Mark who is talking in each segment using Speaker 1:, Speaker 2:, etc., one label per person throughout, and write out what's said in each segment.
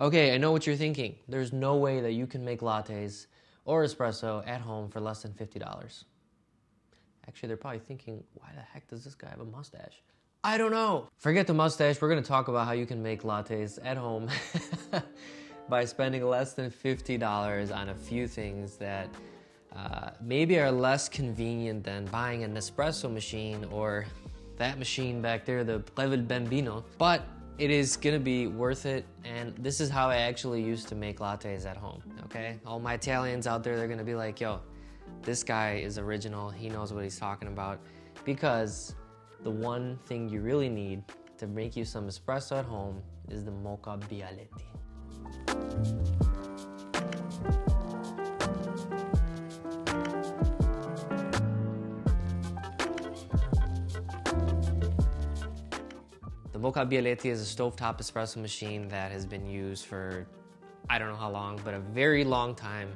Speaker 1: Okay, I know what you're thinking. There's no way that you can make lattes or espresso at home for less than $50. Actually, they're probably thinking, why the heck does this guy have a mustache? I don't know. Forget the mustache. We're going to talk about how you can make lattes at home by spending less than $50 on a few things that maybe are less convenient than buying an espresso machine or that machine back there, the Level Bambino. But it is gonna be worth it, and this is how I actually used to make lattes at home, okay? All my Italians out there, they're gonna be like, yo, this guy is original, he knows what he's talking about, because the one thing you really need to make you some espresso at home is the Moka Bialetti. The Moka Bialetti is a stovetop espresso machine that has been used for, I don't know how long, but a very long time,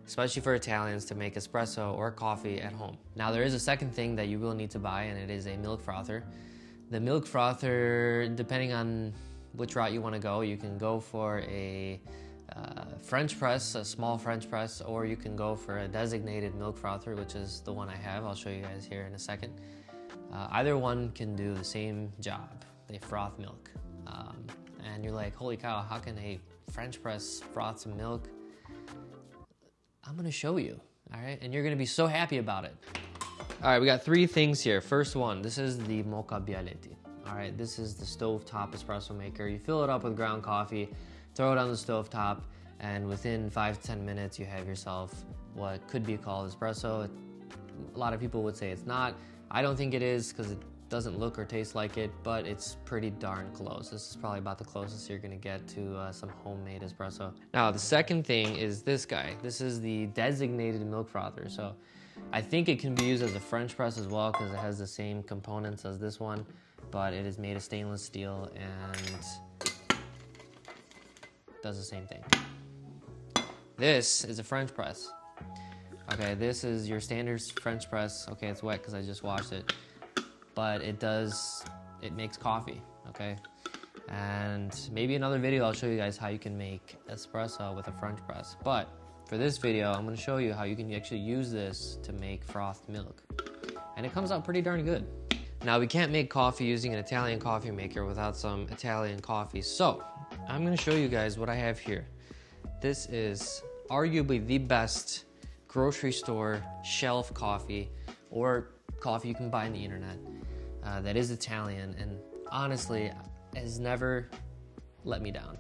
Speaker 1: especially for Italians to make espresso or coffee at home. Now there is a second thing that you will need to buy, and it is a milk frother. The milk frother, depending on which route you want to go, you can go for a French press, a small French press, or you can go for a designated milk frother, which is the one I have. I'll show you guys here in a second. Either one can do the same job. They froth milk. And you're like, holy cow, how can a French press froth some milk? I'm gonna show you, all right? And you're gonna be so happy about it. All right, we got three things here. First one, this is the Moka Bialetti. All right, this is the stovetop espresso maker. You fill it up with ground coffee, throw it on the stovetop, and within 5 to 10 minutes, you have yourself what could be called espresso. A lot of people would say it's not. I don't think it is, because it doesn't look or taste like it, but it's pretty darn close. This is probably about the closest you're gonna get to some homemade espresso. Now, the second thing is this guy. This is the designated milk frother. So I think it can be used as a French press as well, because it has the same components as this one, but it is made of stainless steel and does the same thing. This is a French press. Okay, this is your standard French press. Okay, it's wet because I just washed it. But it makes coffee, okay? And maybe another video I'll show you guys how you can make espresso with a French press. But for this video, I'm gonna show you how you can actually use this to make frothed milk. And it comes out pretty darn good. Now, we can't make coffee using an Italian coffee maker without some Italian coffee. So I'm gonna show you guys what I have here. This is arguably the best grocery store shelf coffee, or coffee you can buy on the internet, that is Italian, and honestly has never let me down.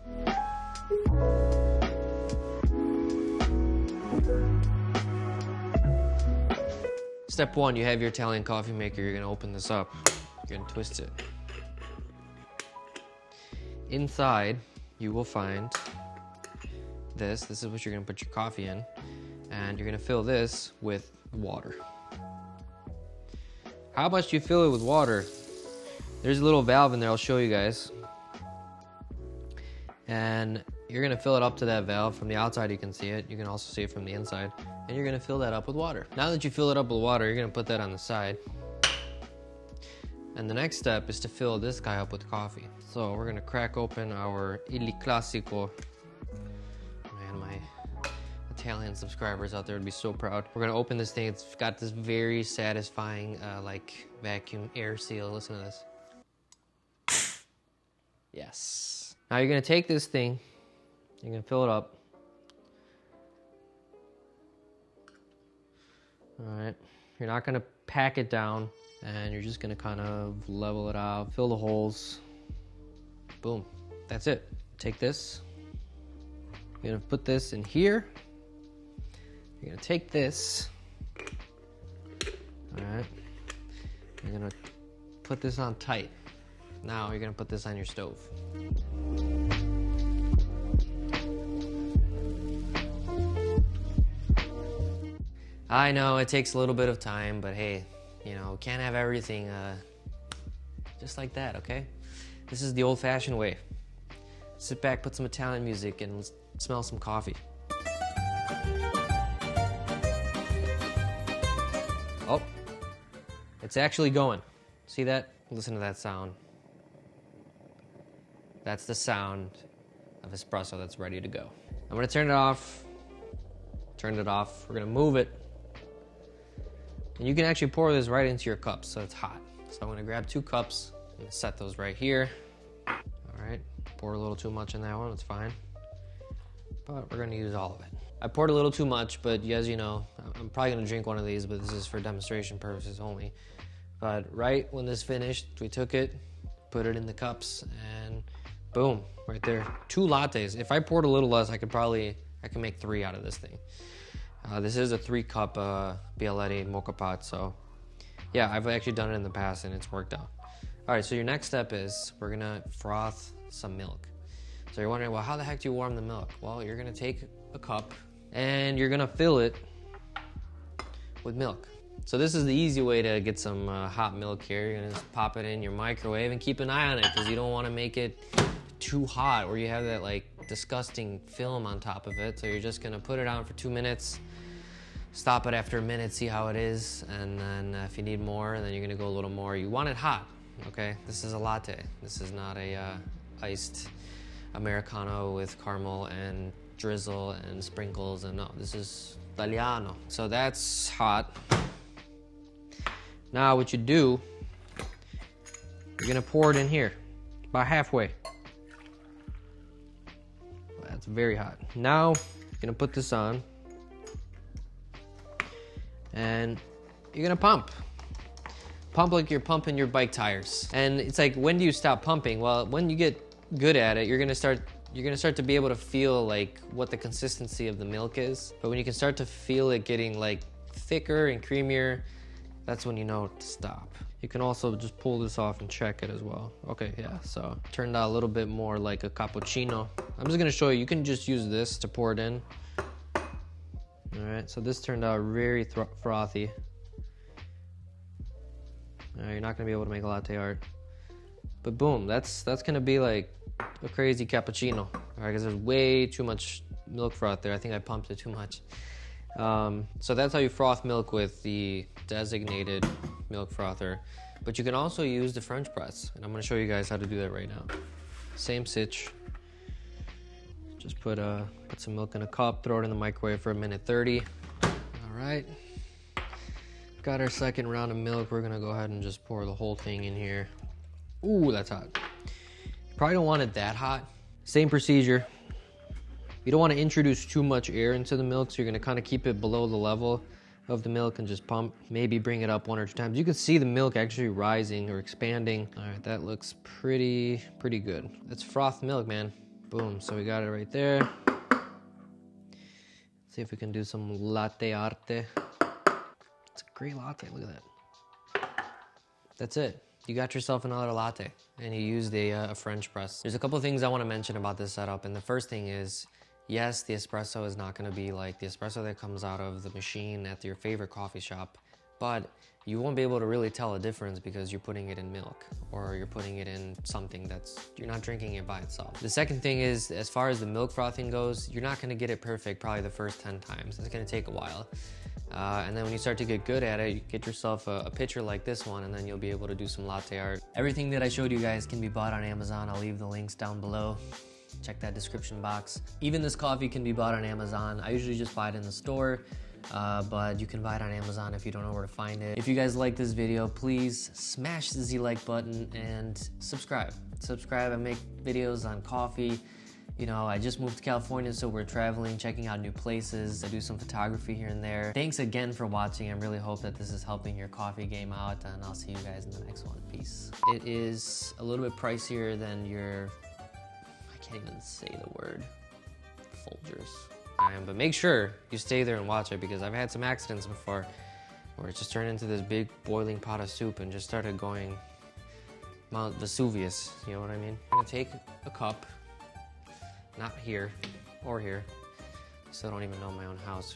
Speaker 1: Step one, you have your Italian coffee maker. You're gonna open this up, you're gonna twist it. Inside you will find this. This is what you're gonna put your coffee in, and you're gonna fill this with water. How much do you fill it with water? There's a little valve in there, I'll show you guys. And you're gonna fill it up to that valve. From the outside you can see it. You can also see it from the inside. And you're gonna fill that up with water. Now that you fill it up with water, you're gonna put that on the side. And the next step is to fill this guy up with coffee. So we're gonna crack open our Il Classico. Man, my Italian subscribers out there would be so proud. We're gonna open this thing. It's got this very satisfying like vacuum air seal. Listen to this. Yes. Now you're gonna take this thing, you're gonna fill it up. All right, you're not gonna pack it down, and you're just gonna kind of level it out, fill the holes. Boom, that's it. Take this, you're gonna put this in here. You're gonna take this, all right, you're gonna put this on tight. Now you're gonna put this on your stove. I know it takes a little bit of time, but hey, you know, can't have everything just like that, okay? This is the old-fashioned way. Sit back, put some Italian music, and smell some coffee. Oh, it's actually going. See that? Listen to that sound. That's the sound of espresso that's ready to go. I'm gonna turn it off. Turn it off. We're gonna move it. And you can actually pour this right into your cups, so it's hot. So I'm gonna grab 2 cups and set those right here. All right, pour a little too much in that one, it's fine. But we're gonna use all of it. I poured a little too much, but as you know, I'm probably gonna drink one of these, but this is for demonstration purposes only. But right when this finished, we took it, put it in the cups, and boom, right there. 2 lattes. If I poured a little less, I can make 3 out of this thing. This is a 3-cup Bialetti Moka pot, so yeah, I've actually done it in the past and it's worked out. All right, so your next step is we're gonna froth some milk. So you're wondering, well, how the heck do you warm the milk? Well, you're gonna take a cup and you're gonna fill it with milk. So this is the easy way to get some hot milk here. You're gonna just pop it in your microwave and keep an eye on it because you don't wanna make it too hot where you have that like disgusting film on top of it. So you're just gonna put it on for 2 minutes, stop it after a minute, see how it is, and then if you need more, then you're gonna go a little more. You want it hot, okay? This is a latte. This is not a iced Americano with caramel and drizzle and sprinkles, and no, this is Italiano. So that's hot. Now what you do, you're gonna pour it in here, about halfway. That's very hot. Now you're gonna put this on and you're gonna pump like you're pumping your bike tires. And it's like, when do you stop pumping? Well, when you get good at it, you're gonna start to be able to feel like what the consistency of the milk is. But when you can start to feel it getting like thicker and creamier, that's when you know to stop. You can also just pull this off and check it as well. Okay, yeah, so turned out a little bit more like a cappuccino. I'm just gonna show you, you can just use this to pour it in. All right, so this turned out very frothy. You're not gonna be able to make a latte art. But boom, that's gonna be like a crazy cappuccino. All right, because there's way too much milk froth there. I think I pumped it too much. So that's how you froth milk with the designated milk frother. But you can also use the French press, and I'm gonna show you guys how to do that right now. Same sitch. Just put some milk in a cup, throw it in the microwave for 1:30. All right. Got our second round of milk. We're gonna go ahead and just pour the whole thing in here. Ooh, that's hot. Probably don't want it that hot. Same procedure. You don't want to introduce too much air into the milk, so you're gonna kind of keep it below the level of the milk and just pump. Maybe bring it up 1 or 2 times. You can see the milk actually rising or expanding. All right, that looks pretty good. That's froth milk, man. Boom, so we got it right there. Let's see if we can do some latte arte. It's a great latte, look at that. That's it. You got yourself another latte, and you used a French press. There's a couple things I want to mention about this setup, and the first thing is, yes, the espresso is not going to be like the espresso that comes out of the machine at your favorite coffee shop, but you won't be able to really tell a difference because you're putting it in milk or you're putting it in something you're not drinking it by itself. The second thing is, as far as the milk frothing goes, you're not going to get it perfect probably the first 10 times. It's going to take a while. And then when you start to get good at it, you get yourself a pitcher like this one, and then you'll be able to do some latte art. Everything that I showed you guys can be bought on Amazon. I'll leave the links down below. Check that description box. Even this coffee can be bought on Amazon. I usually just buy it in the store, but you can buy it on Amazon if you don't know where to find it. If you guys like this video, please smash the like button and subscribe. I make videos on coffee. You know, I just moved to California, so we're traveling, checking out new places. I do some photography here and there. Thanks again for watching. I really hope that this is helping your coffee game out, and I'll see you guys in the next one. Peace. It is a little bit pricier than your, I can't even say the word, Folgers. But make sure you stay there and watch it, because I've had some accidents before where it just turned into this big boiling pot of soup and just started going Mount Vesuvius, you know what I mean? I'm gonna take a cup. Not here, or here. Still don't even know my own house.